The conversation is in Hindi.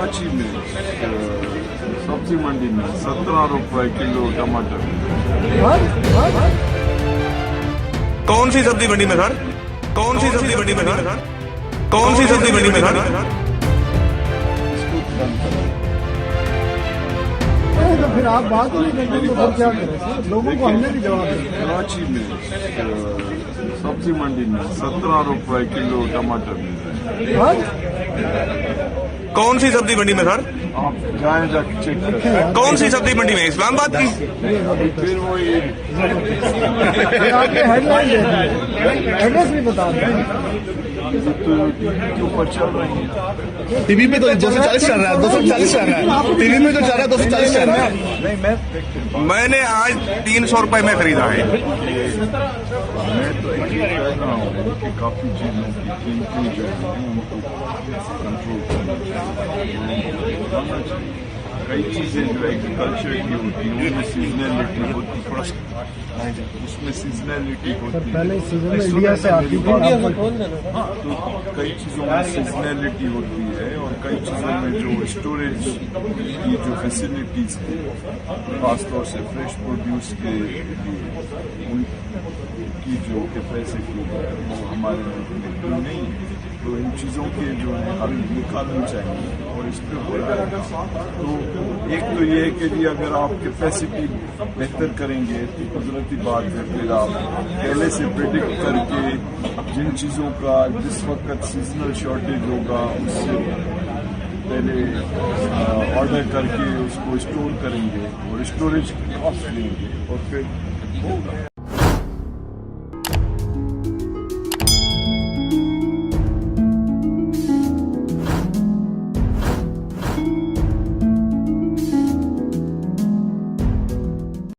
कराची में सब्जी मंडी में 17 रुपए किलो टमाटर। कौन सी सब्जी मंडी में सर? कौन सी सब्जी मंडी में सर? कौन सी सब्जी मंडी में सर? तो फिर आप बात ही नहीं करते तो फिर क्या करें? लोगों को हमने भी जवाब दिया। कराची में सब्जी मंडी में 17 रुपए किलो टमाटर मिल रहे हैं। कौन सी सब्जी मंडी में सर? आप जाए जाके चेक करें। कौन सी सब्जी मंडी में? इस्लामाबाद की? फिर वो ये आपने हेडलाइन दे दी, एड्रेस भी बता दें। के ऊपर चल रही है। टीवी पे तो 240 चल रहा है, 240 चल रहा है, टीवी में जो चल रहा है 240 चल रहा है। नहीं, मैंने आज 300 रुपए में खरीदा है। मैं तो एक ही कह रहा हूँ कि काफी चीजों की कीमतें जो है उनको कंट्रोल करना चाहिए। कई चीजें जो एग्रीकल्चर की होती हैं उनमें सीजनैलिटी होती थोड़ा उसमें सीजनैलिटी होती है। पहले सीजन में इंडिया से आती थी। हाँ, तो कई चीजों में सीजनैलिटी होती है और कई चीजों में जो स्टोरेज की जो फैसिलिटीज है खासतौर से फ्रेश प्रोड्यूस के लिए उनकी जो कैपेसिटी है वो हमारे मुल्क में नहीं है। तो इन चीज़ों के जो है हल निकालनी चाहिए और इस पर हो जाएगा। तो एक तो ये है कि जी अगर आप कैपेसिटी बेहतर करेंगे तो कुदरती बात है फिर आप पहले से प्रेडिक्ट करके जिन चीज़ों का जिस वक्त सीजनल शॉर्टेज होगा उससे पहले ऑर्डर करके उसको स्टोर करेंगे और स्टोरेज कॉस्ट लेंगे और फिर होगा।